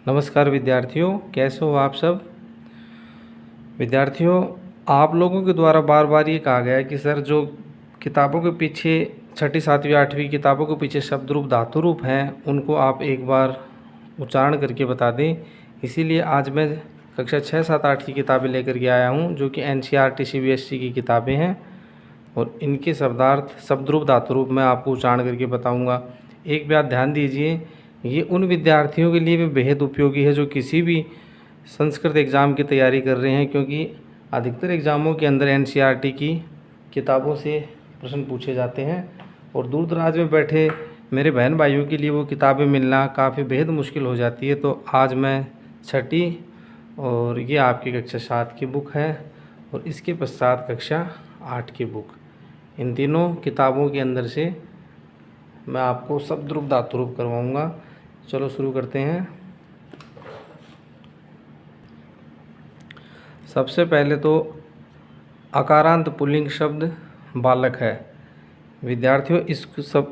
नमस्कार विद्यार्थियों, कैसे हो आप सब। विद्यार्थियों, आप लोगों के द्वारा बार बार ये कहा गया है कि सर जो किताबों के पीछे छठी सातवीं आठवीं किताबों के पीछे शब्द रूप धातु रूप हैं उनको आप एक बार उच्चारण करके बता दें। इसीलिए आज मैं कक्षा 6, 7, 8 की किताबें लेकर के आया हूँ जो कि NCERT CBSE की किताबें हैं और इनके शब्दार्थ शब्द रूप धातु रूप मैं आपको उच्चारण करके बताऊँगा। एक बात ध्यान दीजिए, ये उन विद्यार्थियों के लिए भी बेहद उपयोगी है जो किसी भी संस्कृत एग्ज़ाम की तैयारी कर रहे हैं, क्योंकि अधिकतर एग्ज़ामों के अंदर NCERT की किताबों से प्रश्न पूछे जाते हैं और दूर दराज में बैठे मेरे बहन भाइयों के लिए वो किताबें मिलना काफ़ी बेहद मुश्किल हो जाती है। तो आज मैं छठी और ये आपकी कक्षा 7 की बुक है और इसके पश्चात कक्षा 8 की बुक, इन तीनों किताबों के अंदर से मैं आपको शब्द रूप धातु रूप करवाऊँगा। चलो शुरू करते हैं। सबसे पहले तो अकारांत पुल्लिंग शब्द बालक है। विद्यार्थियों,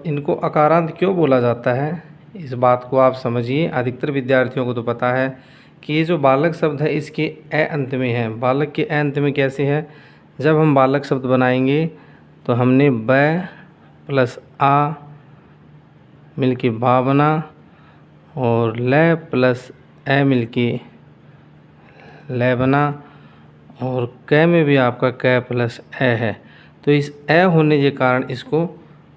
इनको अकारांत क्यों बोला जाता है इस बात को आप समझिए। अधिकतर विद्यार्थियों को तो पता है कि ये जो बालक शब्द है इसके ए अंत में है। बालक के ए अंत में कैसे है, जब हम बालक शब्द बनाएंगे तो हमने ब प्लस आ मिलके बा बना और ल प्लस ए मिलके ल बना और क में भी आपका क प्लस ए है। तो इस ए होने के कारण इसको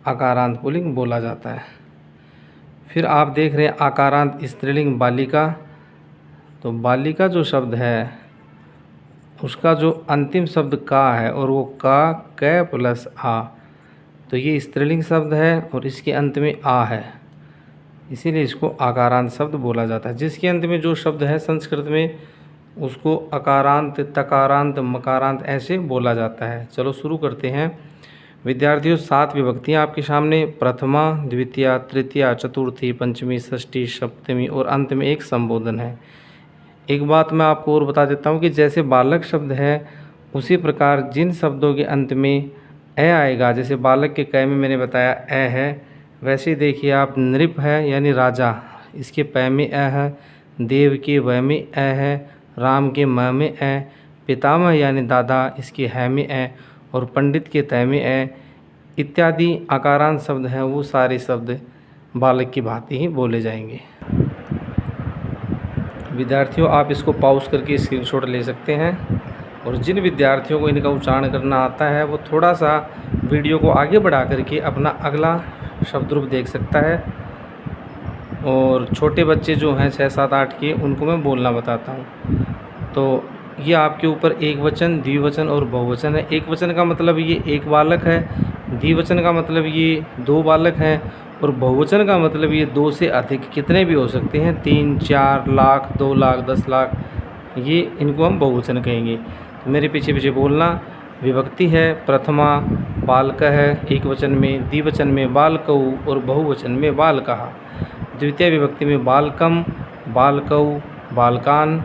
आकारांत पुल्लिंग बोला जाता है। फिर आप देख रहे हैं आकारांत स्त्रीलिंग बालिका। तो बालिका जो शब्द है उसका जो अंतिम शब्द का है और वो का क प्लस आ, तो ये स्त्रीलिंग शब्द है और इसके अंत में आ है, इसीलिए इसको आकारांत शब्द बोला जाता है। जिसके अंत में जो शब्द है संस्कृत में उसको अकारांत, तकारांत, मकारांत ऐसे बोला जाता है। चलो शुरू करते हैं। विद्यार्थियों, 7 विभक्तियाँ आपके सामने, प्रथमा, द्वितीया, तृतीया, चतुर्थी, पंचमी, षष्ठी, सप्तमी और अंत में एक संबोधन है। एक बात मैं आपको और बता देता हूँ कि जैसे बालक शब्द है उसी प्रकार जिन शब्दों के अंत में ए आएगा, जैसे बालक के क में मैंने बताया ए है, वैसे देखिए आप नृप है यानी राजा, इसके पै में ए है, देव के व में ए है, राम के म में ए, पितामह यानी दादा, इसके है में ए और पंडित के तय में ए इत्यादि आकारांत शब्द हैं। वो सारे शब्द बालक की भांति ही बोले जाएंगे। विद्यार्थियों, आप इसको पॉज करके स्क्रीनशॉट ले सकते हैं और जिन विद्यार्थियों को इनका उच्चारण करना आता है वो थोड़ा सा वीडियो को आगे बढ़ा करके अपना अगला शब्द रूप देख सकता है। और छोटे बच्चे जो हैं 6, 7, 8 के, उनको मैं बोलना बताता हूँ। तो ये आपके ऊपर एक वचन, द्विवचन और बहुवचन है। एक वचन का मतलब ये एक बालक है, द्विवचन का मतलब ये 2 बालक हैं और बहुवचन का मतलब ये 2 से अधिक कितने भी हो सकते हैं, 3, 4 लाख, 2 लाख, 10 लाख, ये इनको हम बहुवचन कहेंगे। तो मेरे पीछे पीछे बोलना। विभक्ति है प्रथमा, बालक है एक वचन में, द्विवचन में बालकौ और बहुवचन में बालकः। द्वितीय विभक्ति में बालकम, बालकौ, बालकान।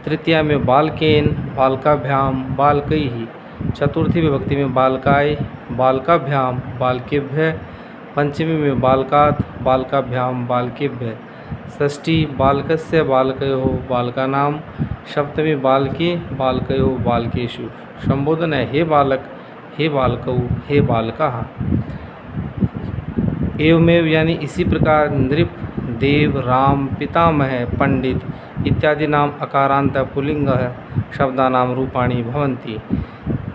तृतीया में बालकेन, बालकाभ्याम, बालकैः। चतुर्थी विभक्ति में बालकाय, बालकाभ्याम, बालकेभ्यः। पंचमी में बालकात्, बालकाभ्याम, बालकेभ्यः। षष्ठी बालकस्य, बालकयोः, बालकानां। सप्तमी बालके, बालकयोः, बालकेषु। संबोधन है हे बालक, हे बालकौ, हे बालकः। एवमेव यानी इसी प्रकार नृप, देव, राम, पितामह, पंडित इत्यादि नाम अकारांत पुल्लिंग शब्दानाम रूपाणि भवन्ति।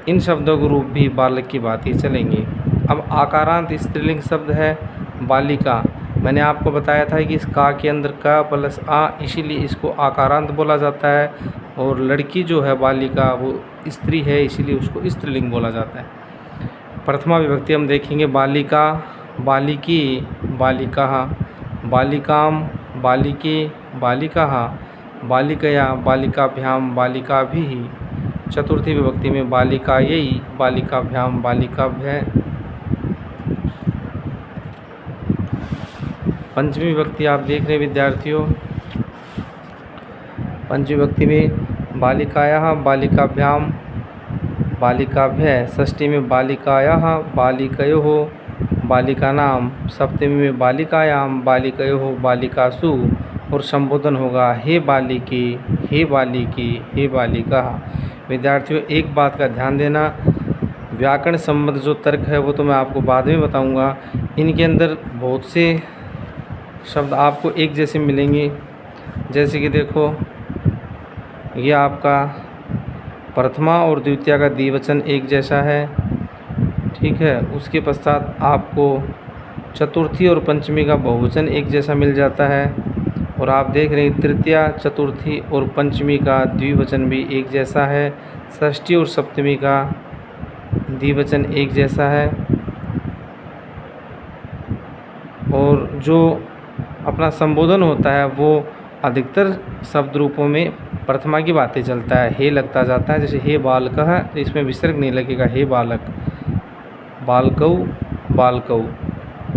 इन शब्दों के रूप भी बालक की भांति चलेंगे। अब आकारांत स्त्रीलिंग शब्द है बालिका। मैंने आपको बताया था कि इस का के अंदर का प्लस आ, इसीलिए इसको आकारांत बोला जाता है। और लड़की जो है बालिका वो स्त्री है, इसीलिए उसको स्त्रीलिंग बोला जाता है। प्रथमा विभक्ति हम देखेंगे बालिका, बालिकी, बालिकाः, बालिकाम, बालिके, बालिकाः, बालिकया, बालिकाभ्याम, बालिकाभिः। चतुर्थी विभक्ति में बालिकायै, बालिकाभ्याम, बालिकाभ्यः। पंचमी विभक्ति आप देख रहे हैं विद्यार्थियों, पंचमी विभक्ति में बालिकायाः, बालिकाभ्याम, बालिकाभ्यः। षष्ठी में बालिकायाः, बालिकयोः, बालिकानां। सप्तमी में बालिकायां, बालिकयोः, बालिकासु और संबोधन होगा हे बालिके, हे बालिके, हे बालिका। विद्यार्थियों एक बात का ध्यान देना, व्याकरण संबंध जो तर्क है वो तो मैं आपको बाद में बताऊंगा। इनके अंदर बहुत से शब्द आपको एक जैसे मिलेंगे, जैसे कि देखो ये आपका प्रथमा और द्वितीया का द्विवचन एक जैसा है, ठीक है। उसके पश्चात आपको चतुर्थी और पंचमी का बहुवचन एक जैसा मिल जाता है, और आप देख रहे हैं तृतीया, चतुर्थी और पंचमी का द्विवचन भी एक जैसा है, षष्ठी और सप्तमी का द्विवचन एक जैसा है। और जो अपना संबोधन होता है वो अधिकतर शब्द रूपों में प्रथमा की बातें चलता है, हे लगता जाता है। जैसे हे बालकः, तो इसमें विसर्ग नहीं लगेगा, हे बालक, बालकौ, बालकौ,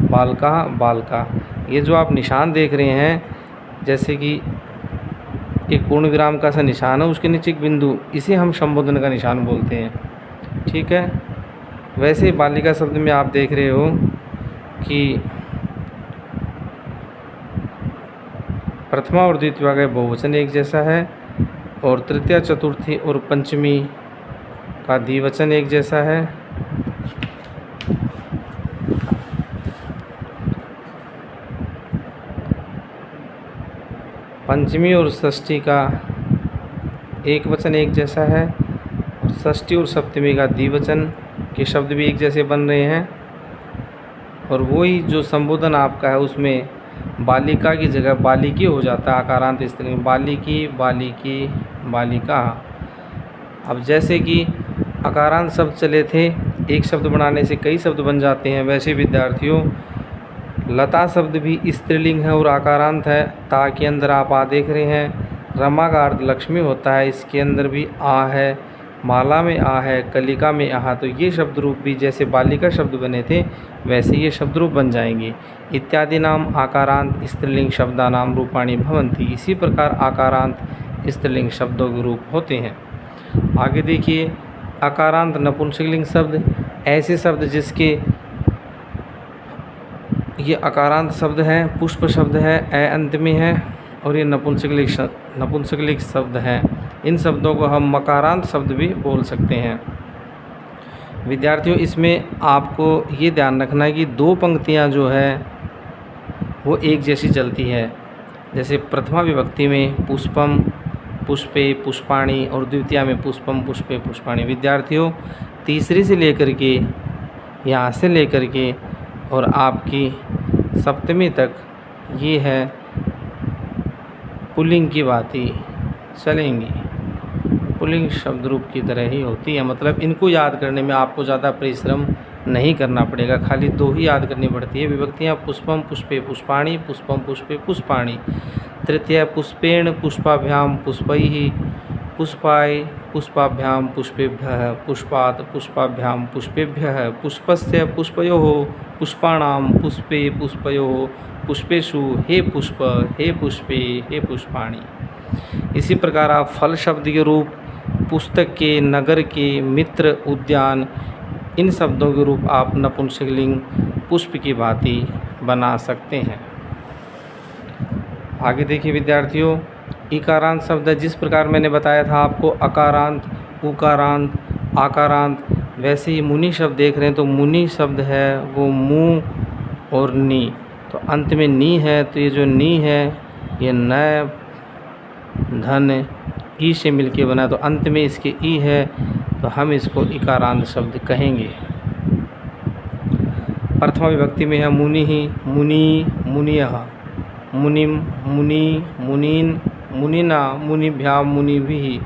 बालका, बालका। ये जो आप निशान देख रहे हैं, जैसे कि एक पूर्ण विराम का सा निशान है, उसके नीचे एक बिंदु, इसे हम संबोधन का निशान बोलते हैं, ठीक है। वैसे बालिका शब्द में आप देख रहे हो कि प्रथमा और द्वितीया का बहुवचन एक जैसा है, और तृतीया, चतुर्थी और पंचमी का द्विवचन एक जैसा है। पंचमी और षष्ठी का एक वचन एक जैसा है, और षष्ठी और सप्तमी का द्विवचन के शब्द भी एक जैसे बन रहे हैं। और वही जो संबोधन आपका है उसमें बालिका की जगह बालिकी हो जाता है, आकारांत स्त्रीलिंग, बालिकी, बालिकी, बालिका। अब जैसे कि आकारांत शब्द चले थे, एक शब्द बनाने से कई शब्द बन जाते हैं, वैसे विद्यार्थियों लता शब्द भी स्त्रीलिंग है और आकारांत है। ता के अंदर आप आ देख रहे हैं, रमा का अर्थ लक्ष्मी होता है, इसके अंदर भी आ है, माला में आ है, कलिका में आ। तो ये शब्द रूप भी जैसे बालिका शब्द बने थे वैसे ये शब्द रूप बन जाएंगे। इत्यादि नाम आकारांत स्त्रीलिंग शब्दानाम रूपाणि भवन्ति। इसी प्रकार आकारांत स्त्रीलिंग शब्दों के रूप होते हैं। आगे देखिए, आकारांत नपुंसकलिंग शब्द, ऐसे शब्द जिसके ये आकारांत शब्द हैं, पुष्प शब्द है, ए अंत में है, और ये नपुंसकलिंग शब्द हैं। इन शब्दों को हम मकारांत शब्द भी बोल सकते हैं। विद्यार्थियों इसमें आपको ये ध्यान रखना है कि दो पंक्तियाँ जो है वो एक जैसी चलती है। जैसे प्रथमा विभक्ति में पुष्पम, पुष्पे, पुष्पाणि, और द्वितीया में पुष्पम, पुष्पे, पुष्पाणि। विद्यार्थियों तीसरी से लेकर के, यहाँ से लेकर के और आपकी सप्तमी तक ये है पुल्लिंग की बातें चलेंगी, पुल्लिंग शब्द रूप की तरह ही होती है। मतलब इनको याद करने में आपको ज़्यादा परिश्रम नहीं करना पड़ेगा, खाली दो ही याद करनी पड़ती है विभक्तियाँ, पुष्पम, पुष्पे, पुष्पाणि, पुष्पम, पुष्पे, पुष्पाणि। तृतीया पुष्पेण, पुष्पाभ्याम, पुष्पैः, पुष्पाय, पुष्पाभ्याम, पुष्पेभ्यः, पुष्पात्, पुष्पाभ्याम, पुष्पेभ्यः, पुष्पस्य, पुष्पयोः, पुष्पाणां, पुष्पे, पुष्पयोः, पुष्पेषु, हे पुष्प, हे पुष्पे, हे पुष्पाणि। इसी प्रकार आप फल शब्द के रूप पुस्तक के, नगर के, मित्र, उद्यान, इन शब्दों के रूप आप नपुंसकलिंग पुष्प की भांति बना सकते हैं। आगे देखिए विद्यार्थियों, इकारांत शब्द है, जिस प्रकार मैंने बताया था आपको अकारांत, उकारांत, आकारांत, वैसे ही मुनि शब्द देख रहे हैं तो मुनि शब्द है वो मुँह और नी, तो अंत में नी है, तो ये जो नी है ये न धन ई से मिलके बना, तो अंत में इसके ई है, तो हम इसको इकारांत शब्द कहेंगे। प्रथमा विभक्ति में है मुनि ही, मुनि, मुनियः, मुनिम, मुनि, मुनीन, मुनिना, मुनिभ्याम, मुनिभिः,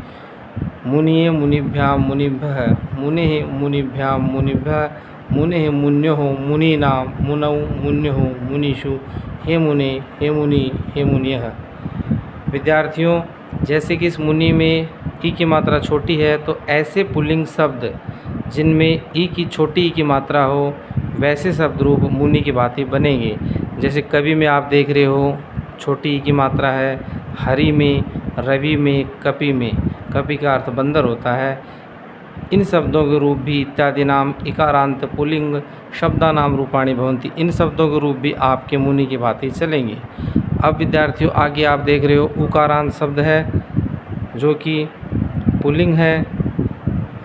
मुनिये, मुनिभ्याम, मुनिभ्यः, मुनेः, मुनिभ्याम, मुनिभ्यः, मुनेः, मुन्योः, मुनीनां, मुनौ, मुन्योः, मुनीषु, हे मुने, हे मुनि, हे मुनियः। विद्यार्थियों जैसे कि इस मुनि में ई की मात्रा छोटी है, तो ऐसे पुल्लिंग शब्द जिनमें ई की छोटी ई की मात्रा हो वैसे शब्द रूप मुनि की भांति बनेंगे। जैसे कवि में आप देख रहे हो छोटी ई की मात्रा है, हरि में, रवि में, कपि में, कपि का अर्थ बंदर होता है। इन शब्दों के रूप भी इत्यादि नाम इकारांत पुल्लिंग शब्दानाम रूपाणि भवन्ति। इन शब्दों के रूप भी आपके मुनि की भांति चलेंगे। अब विद्यार्थियों आगे आप देख रहे हो उकारांत शब्द है जो कि पुल्लिंग है।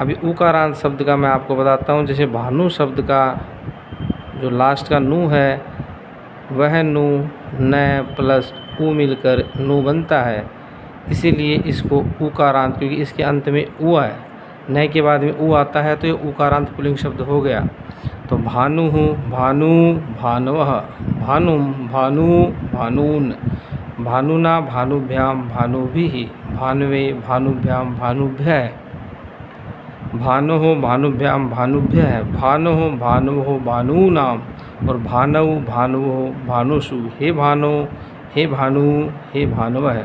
अभी उकारांत शब्द का मैं आपको बताता हूँ। जैसे भानु शब्द का जो लास्ट का नू है वह नू न प्लस ऊ मिलकर नू बनता है, इसीलिए इसको उकारांत, क्योंकि इसके अंत में ऊ है, न के बाद में ऊ आता है तो ये उकारांत पुल्लिंग शब्द हो गया। तो भानु हूँ भानु भानवः, भानुम भानु भानून, भानुना भानुभ्याम भानुभिः, भानुवे भानुभ्याम भानुभ्यः, भानुः भानुभ्याम भानुभ्यः, भानुः भानुवो भानूनाम, और भानौ भानुवो भानुषु, हे भानु हे भानु हे भानुवः।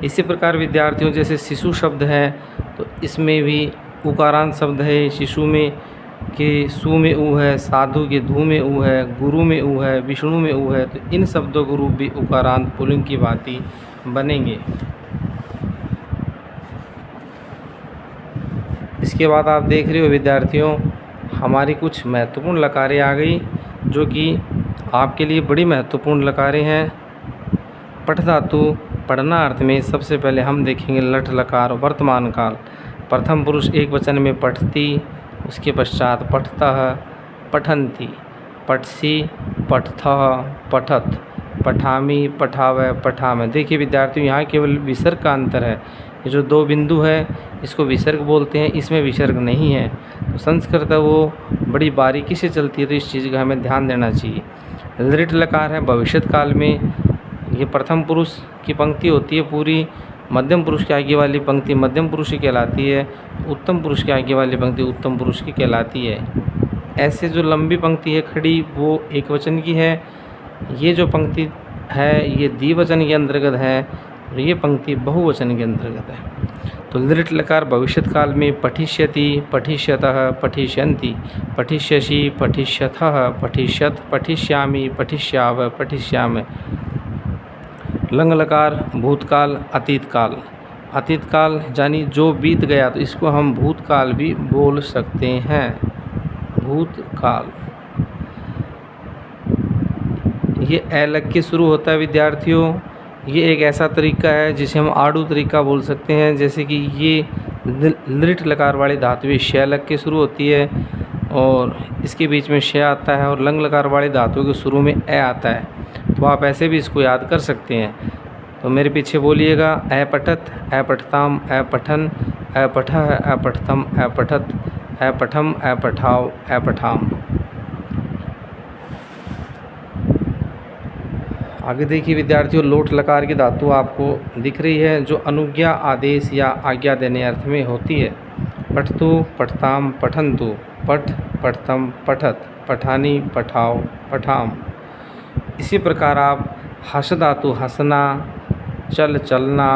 इसी प्रकार विद्यार्थियों जैसे शिशु शब्द है तो इसमें भी उकारांत शब्द है। शिशु में के सु में ऊ है, साधु के धू में ऊ है, गुरु में ऊ है, विष्णु में ऊ है, तो इन शब्दों के रूप भी उकारांत पुल्लिंग की भांति बनेंगे। इसके बाद आप देख रहे हो विद्यार्थियों हमारी कुछ महत्वपूर्ण लकारें आ गई जो कि आपके लिए बड़ी महत्वपूर्ण लकारें हैं। पठ धातु पढ़ना अर्थ में सबसे पहले हम देखेंगे लट लकार वर्तमान काल। प्रथम पुरुष एक वचन में पठती, उसके पश्चात पठतः पठन्ति, पठसी पठथः पठत, पठामी पठावै पठामः। देखिए विद्यार्थियों यहाँ केवल विसर्ग का अंतर है। ये जो दो बिंदु है इसको विसर्ग बोलते हैं, इसमें विसर्ग नहीं है। तो संस्कृत वो बड़ी बारीकी से चलती है, तो इस चीज़ का हमें ध्यान देना चाहिए। लृट लकार है भविष्यत काल में, ये प्रथम पुरुष की पंक्ति होती है पूरी, मध्यम पुरुष के आगे वाली पंक्ति मध्यम पुरुष की कहलाती है, उत्तम पुरुष के आगे वाली पंक्ति उत्तम पुरुष की कहलाती है। ऐसे जो लंबी पंक्ति है खड़ी वो एक वचन की है, ये जो पंक्ति है ये द्विवचन के अंतर्गत है, और ये पंक्ति बहुवचन के अंतर्गत है। तो लृट लकार भविष्यत काल में पठिष्यति पठिष्यतः पठिष्यन्ति, पठिष्यसि पठिष्यथः पठिष्यत, पठिष्यामि पठिष्यावः पठिष्यामः। लंग लकार भूतकाल अतीत काल, अतीत काल यानी जो बीत गया, तो इसको हम भूतकाल भी बोल सकते हैं, भूतकाल। ये ए लग के शुरू होता है विद्यार्थियों। ये एक ऐसा तरीका है जिसे हम आड़ू तरीका बोल सकते हैं। जैसे कि ये लृट लकार वाली धातु ये श लग के शुरू होती है और इसके बीच में श आता है, और लंग लकार वाली धातु के शुरू में ए आता है। तो आप ऐसे भी इसको याद कर सकते हैं। तो मेरे पीछे बोलिएगा ए पठत, ए पठताम, ए पठन, ए पठः, ए पठतम, ए पठत, ए पठम, ए पठाव, ए पठाम। आगे देखिए विद्यार्थियों लोट लकार की धातु आपको दिख रही है जो अनुज्ञा आदेश या आज्ञा देने अर्थ में होती है। पठतु पठताम पठन्तु, पठ पठतम पठत, पठानी पठाओ पठाम। इसी प्रकार आप हस धातु हंसना, चल चलना,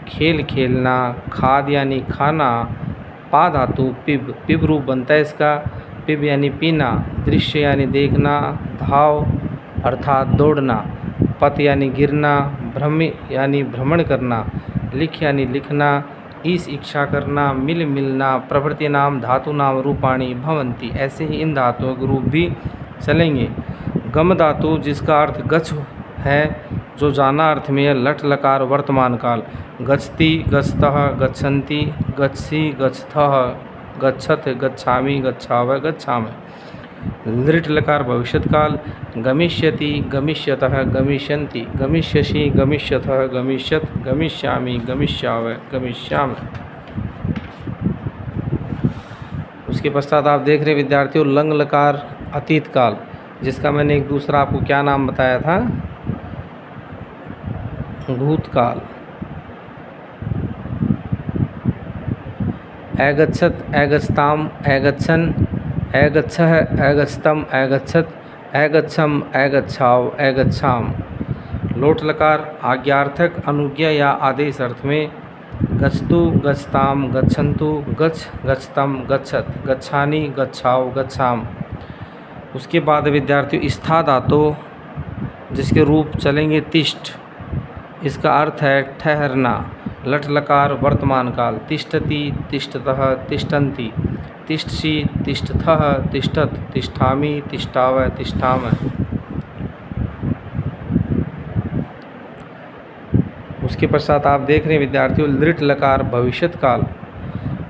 खेल खेलना, खाद यानी खाना, पा धातु पिब, पिब रूप बनता है इसका, पिब यानी पीना, दृश्य यानी देखना, धाव अर्थात दौड़ना, पत यानी गिरना, भ्रम यानी भ्रमण करना, लिख यानी लिखना, ईस इच्छा करना, मिल मिलना, प्रभृति नाम धातु नाम रूपाणी भवंती। ऐसे ही इन धातुओं के रूप भी चलेंगे। गम धातु जिसका अर्थ गच्छ है, जो जाना अर्थ में है, लट लकार वर्तमान काल, गच्छति गच्छतः गच्छन्ति, गच्छसि गच्छथः गच्छत, गच्छामि गच्छावः गच्छामः। लृट लकार भविष्यत काल, गमिष्यति गमिष्यतः गमिष्यन्ति, गमिष्यसि गमिष्यथः गमिष्यत, गमिष्यामि गमिष्यावः गमिष्यामः। उसके पश्चात आप देख रहे विद्यार्थियों लंग लकार अतीत काल, जिसका मैंने एक दूसरा आपको क्या नाम बताया था, भूतकाल। ऐगच्छत ऐगच्छताम ऐगच्छन्, ऐगच्छः ऐगच्छतम ऐगच्छत, ऐगच्छम ऐगच्छाव ऐगच्छाम। लोट लकार आज्ञार्थक अनुज्ञा या आदेश अर्थ में गच्छतु गच्छताम गच्छन्तु, गच्छ गच्छतम गच्छत, गच्छानि गच्छाव गच्छाम। उसके बाद विद्यार्थियों स्था धातु जिसके रूप चलेंगे तिष्ठ, इसका अर्थ है ठहरना। लट लकार वर्तमान काल, तिष्ठति तिष्ठतः तिष्ठन्ति, तिष्ठसि तिष्ठथः तिष्ठत, तिष्ठामि तिष्ठावः तिष्ठामः। इसके पश्चात आप देख रहे हैं विद्यार्थियों लृट लकार भविष्यत काल।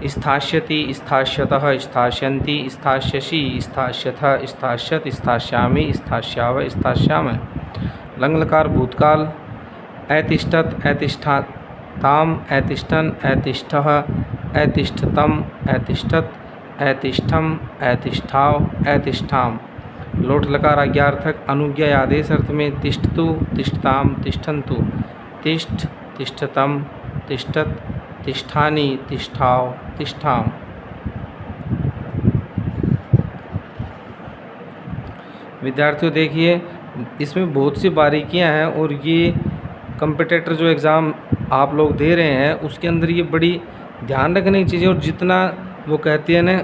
स्थास्यति, स्थास्यतः, स्थास्यन्ति, स्थास्यसि, स्थास्यथ, स्थास्यत, स्थास्यामि, स्थास्याव, स्थास्यामः। लंग लकार भूतकाल। ऐतिष्ठत, ऐतिष्ठाताम, ऐतिष्ठन्, ऐतिष्ठः, ऐतिष्ठतम, ऐतिष्ठत, ऐतिष्ठम, ऐतिष्ठाव, ऐतिष्ठाम। लोट लकार आज्ञार्थक। अनुज्ञा या आदेश अर्थ में तिष्ठतु, तिष्ठताम, तिष्ठन्तु, तिष्ठ, तिष्ठतम, तिष्ठत, तिष्ठानि, तिष्ठाव, तिष्ठाम। विद्यार्थियों देखिए इसमें बहुत सी बारीकियां हैं और ये कम्पिटिटर जो एग्ज़ाम आप लोग दे रहे हैं उसके अंदर ये बड़ी ध्यान रखने की चीज़ें। और जितना वो कहते हैं ना,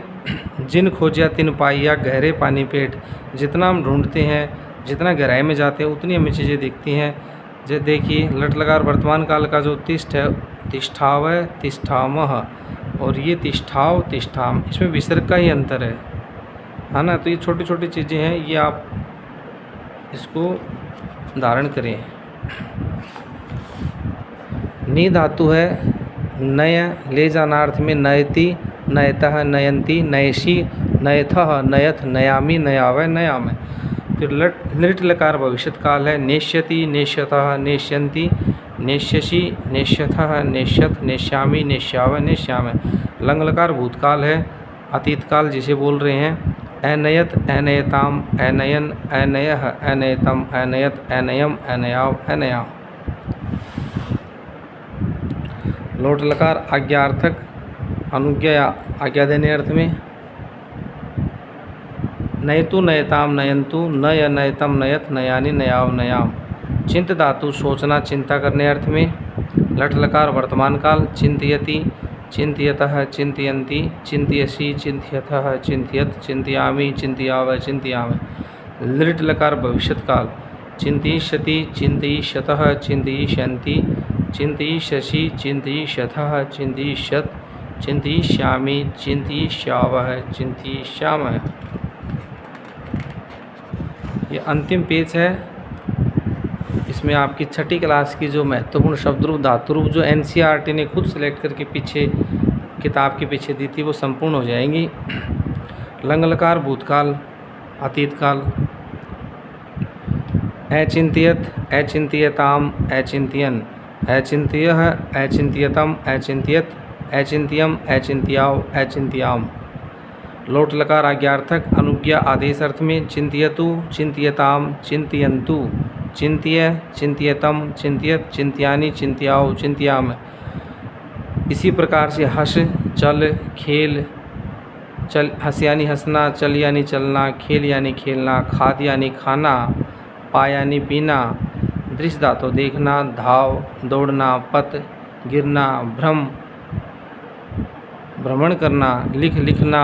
जिन खोजिया तिन पाइया, गहरे पानी पेट। जितना हम ढूंढते हैं, जितना गहराई में जाते हैं, उतनी हमें चीज़ें दिखती हैं। जैसे देखिए लट लकार वर्तमान काल का जो तिष्ठ है, तिष्ठाव है, तिष्ठामह, और ये तिष्ठाव, तिष्ठाम, इसमें विसर्ग का ही अंतर है ना। तो ये छोटी छोटी चीज़ें हैं, ये आप इसको धारण करें। नी धातु है नय, ले जाना अर्थ में नयति, नयतः, नयन्ति, नयसि, नयथः, नयथ, नयामि, नयावय, नयामः। फिर लृट लकार भविष्यत काल है। नेष्यति, नेष्यतः, नेष्यन्ति, नेष्यसि, नेष्यथः, नेष्यथ, नेष्यामि, नेष्यावय, नेष्यामः। लंग लकार भूतकाल है। अतीत काल जिसे बोल रहे हैं अनयत, अनयताम, अनयन, अनयः, अनयतम, अनयत, अनयम, अनयाव, अनयाम। लोट लकार आज्ञार्थक। अनुज्ञा या आज्ञा देने अर्थ में नयतु, नयताम, नयन्तु, नय, नयतम, नयत, नयानि, नयाव, नयाम। चिंत धातु सोचना, चिंता करने अर्थ में। लट लकार वर्तमान काल। चिंतयति, चिंतयतः, चिंतयन्ति, चिंतयसि, चिंतयथः, चिंतयत, चिंतयामि, चिंतयावः, चिंतयामः। लृट लकार भविष्यत काल। चिंतयिष्यति, चिंतयिष्यतः, चिंतयिष्यन्ति, चिंतयिष्यसि, चिंतयिष्यथः, चिंतयिष्यत, चिंतयिष्यामि, चिंतयिष्यावः, चिंतयिष्यामः। ये अंतिम पेज है। इसमें आपकी छठी क्लास की जो महत्वपूर्ण शब्द रूप, धातु रूप जो एनसीईआरटी ने खुद सेलेक्ट करके पीछे किताब के पीछे दी थी वो संपूर्ण हो जाएंगी। लंग लकार भूतकाल, अतीत काल। अचिंत्यत, अचिंत्यताम, अचिंत्यन, अचिंत्यः, अचिंत्यतम, अचिंत्यत, अचिंत्यम, अचिंत्याव, अचिंत्याम। लोट लकार आज्ञार्थक। अनुज्ञा आदेश अर्थ में चिंत्यतु, चिंत्यताम, चिंत्यन्तु, चिंत्य, चिंत्यतम, चिंत्यत, चिंत्यानि, चिंत्याव, चिंत्याम। इसी प्रकार से हस, चल, खेल, चल, हंस यानी हंसना, चल यानी चलना, खेल यानी खेलना, खाद यानी खाना, पा यानी पीना, दृश्य धातु देखना, धाव, दौड़ना, पथ, गिरना, भ्रम, भ्रमण करना, लिख, लिखना,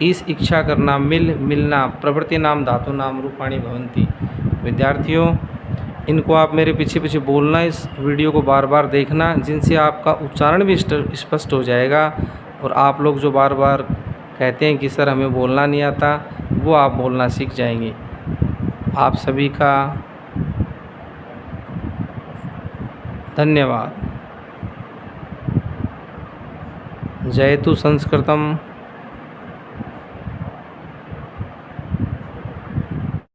इस, इच्छा करना, मिल, मिलना। प्रवृत्ति नाम धातु नाम रूपाणी भवंती। विद्यार्थियों इनको आप मेरे पीछे पीछे बोलना, इस वीडियो को बार बार देखना, जिनसे आपका उच्चारण भी स्पष्ट हो जाएगा। और आप लोग जो बार बार कहते हैं कि सर हमें बोलना नहीं आता, वो आप बोलना सीख जाएंगे। आप सभी का धन्यवाद। जयतु संस्कृतम।